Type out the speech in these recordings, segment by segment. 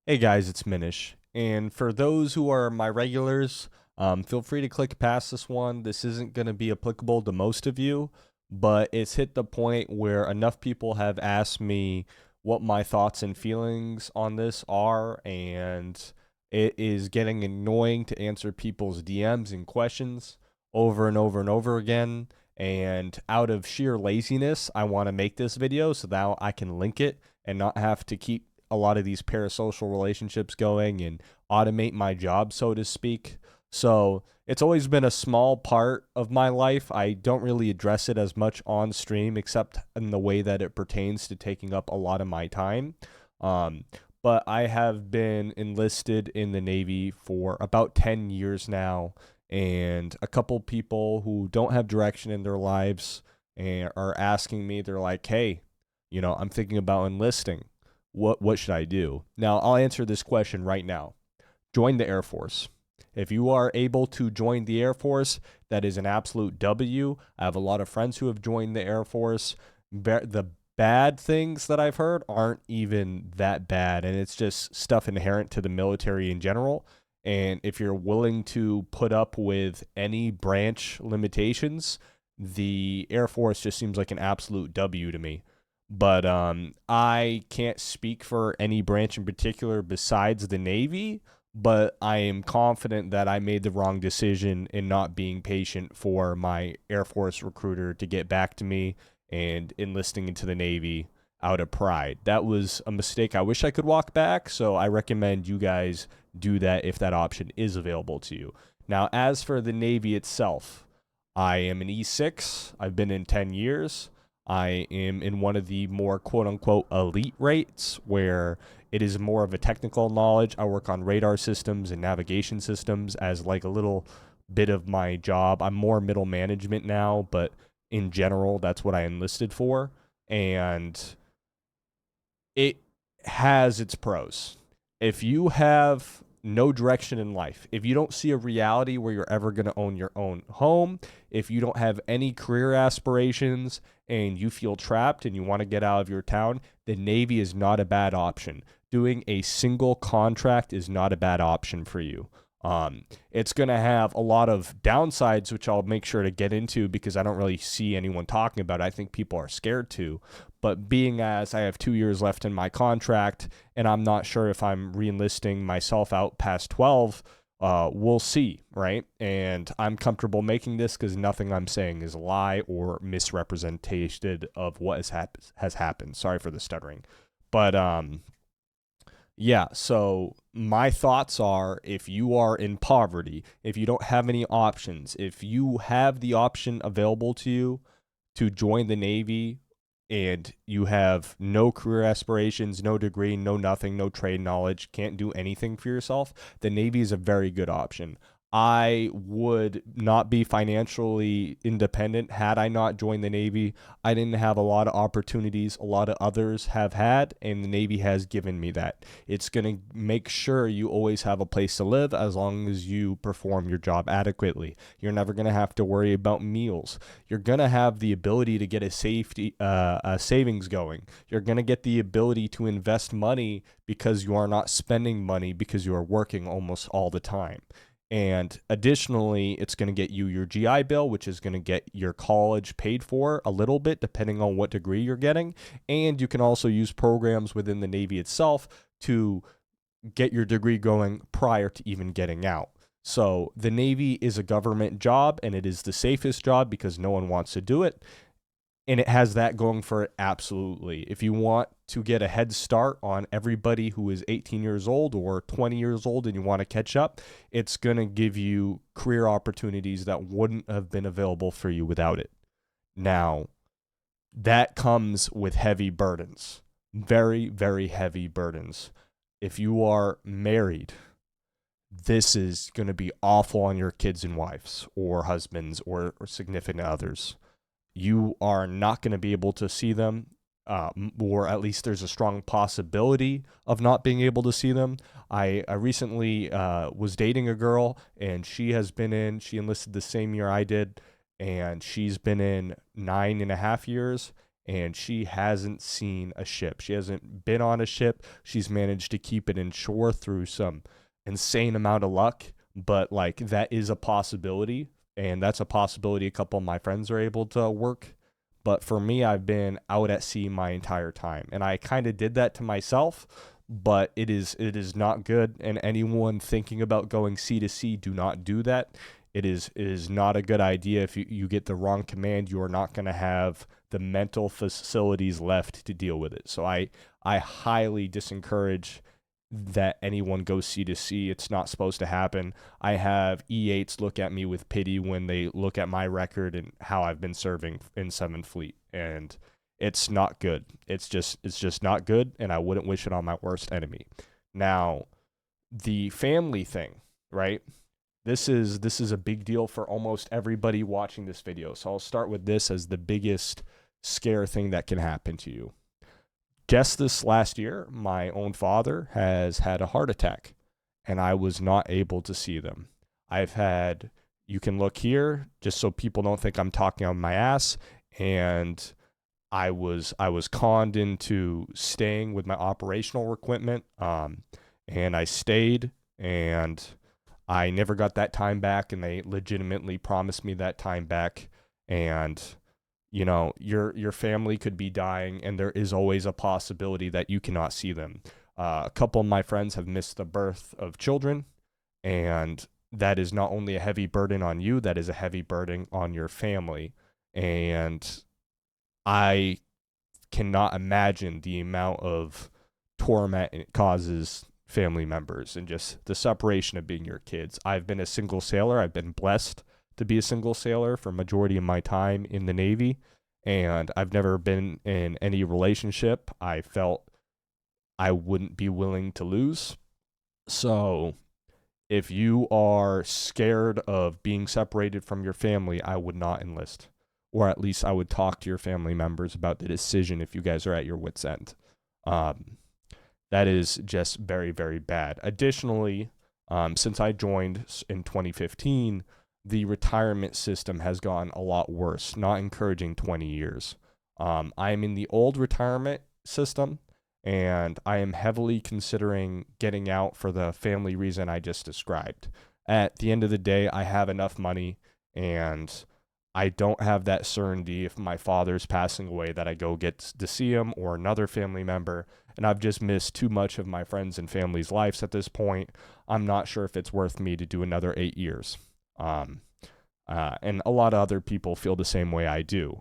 Hey guys, it's Minish. And for those who are my regulars, feel free to click past this one. This isn't going to be applicable to most of you, but it's hit the point where enough people have asked me what my thoughts and feelings on this are, and it is getting annoying to answer people's DMs and questions over and over and over again. And out of sheer laziness, I want to make this video so that I can link it and not have to keep a lot of these parasocial relationships going and automate my job, so to speak. So it's always been a small part of my life. I don't really address it as much on stream, except in the way that it pertains to taking up a lot of my time. Um, but I have been enlisted in the Navy for about 10 years now, and a couple people who don't have direction in their lives and are asking me, they're like, hey, I'm thinking about enlisting. What should I do? Now, I'll answer this question right now. Join the Air Force. If you are able to join the Air Force, that is an absolute W. I have a lot of friends who have joined the Air Force. The bad things that I've heard aren't even that bad, and it's just stuff inherent to the military in general. And if you're willing to put up with any branch limitations, the Air Force just seems like an absolute W to me. But I can't speak for any branch in particular besides the Navy, but I am confident that I made the wrong decision in not being patient for my Air Force recruiter to get back to me and enlisting into the Navy out of pride. That was a mistake I wish I could walk back, so I recommend you guys do that if that option is available to you. Now, as for the Navy itself, I am an E6. I've been in 10 years. I am in one of the more quote unquote elite rates where it is more of a technical knowledge. I work on radar systems and navigation systems as like a little bit of my job. I'm more middle management now, but in general, that's what I enlisted for. And it has its pros. If you have no direction in life, if you don't see a reality where you're ever going to own your own home, if you don't have any career aspirations and you feel trapped and you want to get out of your town, the Navy is not a bad option. Doing a single contract is not a bad option for you. It's going to have a lot of downsides, which I'll make sure to get into because I don't really see anyone talking about it. I think people are scared to. But being as I have 2 years left in my contract and I'm not sure if I'm reenlisting myself out past 12, we'll see, right? And I'm comfortable making this because nothing I'm saying is a lie or misrepresentation of what has happened. Sorry for the stuttering. But yeah, so my thoughts are if you are in poverty, if you don't have any options, if you have the option available to you to join the Navy and you have no career aspirations, no degree, no nothing, no trade knowledge, can't do anything for yourself, the Navy is a very good option. I would not be financially independent had I not joined the Navy. I didn't have a lot of opportunities a lot of others have had, and the Navy has given me that. It's going to make sure you always have a place to live as long as you perform your job adequately. You're never going to have to worry about meals. You're going to have the ability to get a savings going. You're going to get the ability to invest money because you are not spending money because you are working almost all the time. And additionally, it's going to get you your GI Bill, which is going to get your college paid for a little bit, depending on what degree you're getting. And you can also use programs within the Navy itself to get your degree going prior to even getting out. So the Navy is a government job, and it is the safest job because no one wants to do it. And it has that going for it absolutely. If you want to get a head start on everybody who is 18 years old or 20 years old and you want to catch up, it's going to give you career opportunities that wouldn't have been available for you without it. Now, that comes with heavy burdens, very, very heavy burdens. If you are married, this is going to be awful on your kids and wives or husbands or significant others. You are not going to be able to see them, or at least there's a strong possibility of not being able to see them. I recently was dating a girl, and she enlisted the same year I did, and she's been in 9.5 years, and she hasn't seen a ship. She hasn't been on a ship. She's managed to keep it in shore through some insane amount of luck, but like that is a possibility, and that's a possibility a couple of my friends are able to work. But for me, I've been out at sea my entire time, and I kind of did that to myself, but it is not good. And anyone thinking about going sea to sea, do not do that. It is not a good idea. If you get the wrong command, you are not going to have the mental facilities left to deal with it. So I highly disencourage that anyone goes sea to sea. It's not supposed to happen. I have E8s look at me with pity when they look at my record and how I've been serving in 7th Fleet, and it's not good. It's just not good, and I wouldn't wish it on my worst enemy. Now, the family thing, right? This is a big deal for almost everybody watching this video. So I'll start with this as the biggest scare thing that can happen to you. Just this last year, my own father has had a heart attack, and I was not able to see them. You can look here, just so people don't think I'm talking on my ass, and I was conned into staying with my operational equipment, and I stayed, and I never got that time back, and they legitimately promised me that time back. And your family could be dying, and there is always a possibility that you cannot see them. A couple of my friends have missed the birth of children, and that is not only a heavy burden on you, that is a heavy burden on your family. And I cannot imagine the amount of torment it causes family members, and just the separation of being your kids. I've been a single sailor. I've been blessed to be a single sailor for majority of my time in the Navy, and I've never been in any relationship I felt I wouldn't be willing to lose. So if you are scared of being separated from your family, I would not enlist, or at least I would talk to your family members about the decision if you guys are at your wits' end. That is just very, very bad. Additionally, since I joined in 2015, the retirement system has gotten a lot worse, not encouraging 20 years. I am in the old retirement system, and I am heavily considering getting out for the family reason I just described. At the end of the day, I have enough money, and I don't have that certainty if my father's passing away that I go get to see him or another family member. And I've just missed too much of my friends and family's lives at this point. I'm not sure if it's worth me to do another 8 years. And a lot of other people feel the same way I do.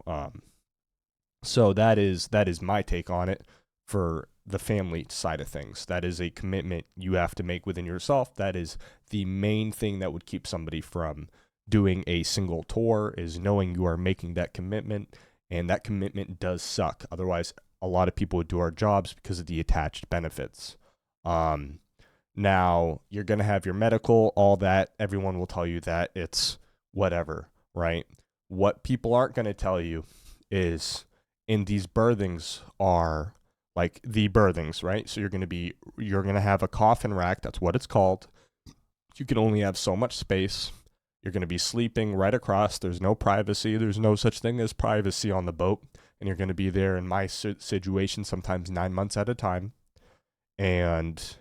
So that is my take on it for the family side of things. That is a commitment you have to make within yourself. That is the main thing that would keep somebody from doing a single tour, is knowing you are making that commitment, and that commitment does suck. Otherwise, a lot of people would do our jobs because of the attached benefits. Now, you're going to have your medical, all that. Everyone will tell you that it's whatever, right? What people aren't going to tell you is in these berthings are like the berthings, right? So you're going to have a coffin rack. That's what it's called. You can only have so much space. You're going to be sleeping right across. There's no privacy. There's no such thing as privacy on the boat. And you're going to be there, in my situation, sometimes 9 months at a time. And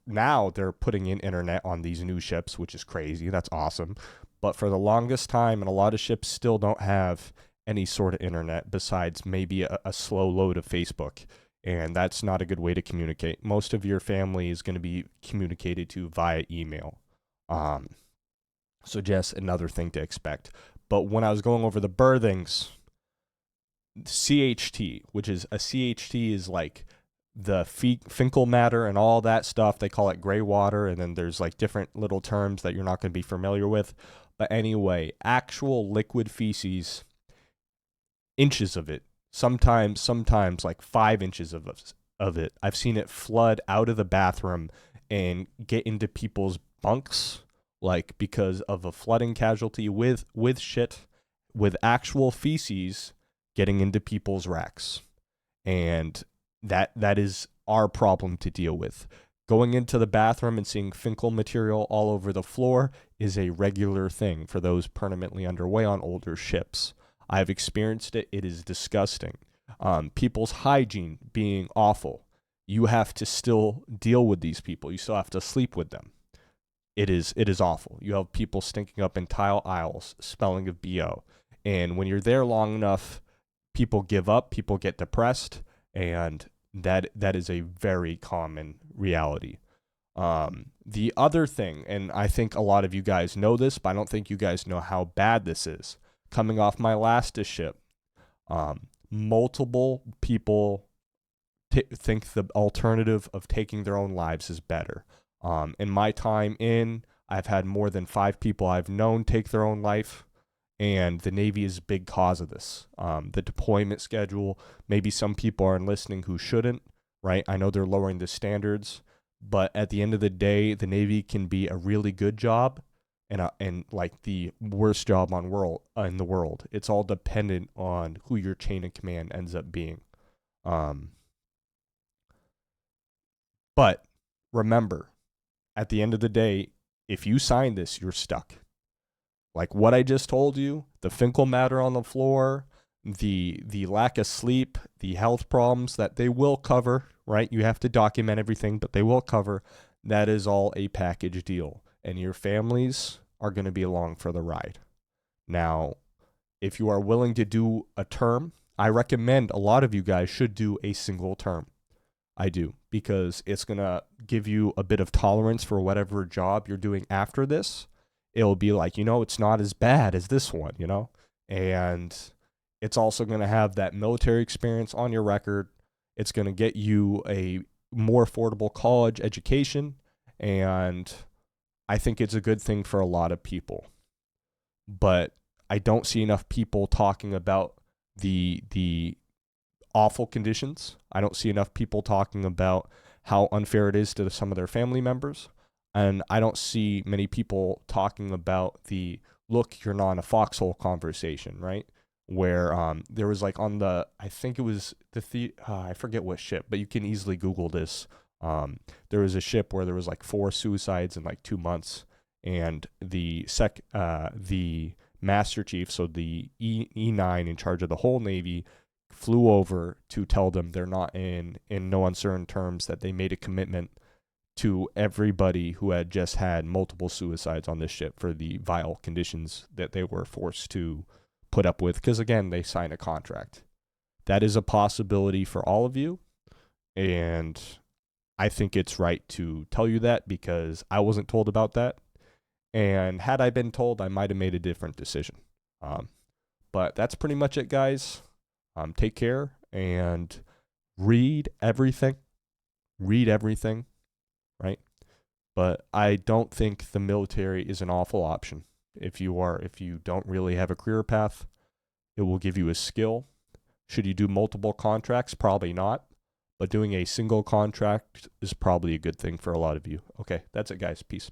now they're putting in internet on these new ships, which is crazy. That's awesome. But for the longest time, and a lot of ships still don't have any sort of internet besides maybe a slow load of Facebook. And that's not a good way to communicate. Most of your family is going to be communicated to via email. So just another thing to expect. But when I was going over the berthings, CHT, which is a CHT is like the fecal matter and all that stuff. They call it gray water, and then there's like different little terms that you're not going to be familiar with. But anyway, actual liquid feces, inches of it, sometimes like 5 inches of it. I've seen it flood out of the bathroom and get into people's bunks, like because of a flooding casualty with shit, with actual feces getting into people's racks. And that is our problem to deal with. Going into the bathroom and seeing fecal material all over the floor is a regular thing for those permanently underway on older ships. I've experienced it. It is disgusting. People's hygiene being awful. You have to still deal with these people. You still have to sleep with them. It is awful. You have people stinking up in tile aisles, smelling of BO. And when you're there long enough, people give up, people get depressed, and that is a very common reality. The other thing, and I think a lot of you guys know this, but I don't think you guys know how bad this is. Coming off my last ship, multiple people think the alternative of taking their own lives is better. In my time in, I've had more than 5 people I've known take their own life, and the Navy is a big cause of this. The deployment schedule, maybe some people are enlisting who shouldn't, right? I know they're lowering the standards, but at the end of the day, the Navy can be a really good job and like the worst job in the world. It's all dependent on who your chain of command ends up being. But remember, at the end of the day, if you sign this, you're stuck. Like what I just told you, the Finkel matter on the floor, the lack of sleep, the health problems that they will cover, right? You have to document everything, but they will cover. That is all a package deal, and your families are going to be along for the ride. Now, if you are willing to do a term, I recommend a lot of you guys should do a single term. I do, because it's going to give you a bit of tolerance for whatever job you're doing after this. It'll be like, it's not as bad as this one, and it's also going to have that military experience on your record. It's going to get you a more affordable college education, and I think it's a good thing for a lot of people. But I don't see enough people talking about the awful conditions. I don't see enough people talking about how unfair it is to some of their family members. And I don't see many people talking about the look, you're not in a foxhole conversation, right? Where there was like on the, I think it was I forget what ship, but you can easily Google this. There was a ship where there was like 4 suicides in like 2 months, and the Master Chief, so the E9 in charge of the whole Navy, flew over to tell them they're not in no uncertain terms that they made a commitment to everybody who had just had multiple suicides on this ship for the vile conditions that they were forced to put up with, because again, they signed a contract. That is a possibility for all of you, and I think it's right to tell you that because I wasn't told about that, and had I been told, I might have made a different decision. But that's pretty much it, guys. Take care and read everything, right? But I don't think the military is an awful option. If you don't really have a career path, it will give you a skill. Should you do multiple contracts? Probably not. But doing a single contract is probably a good thing for a lot of you. Okay, that's it, guys. Peace.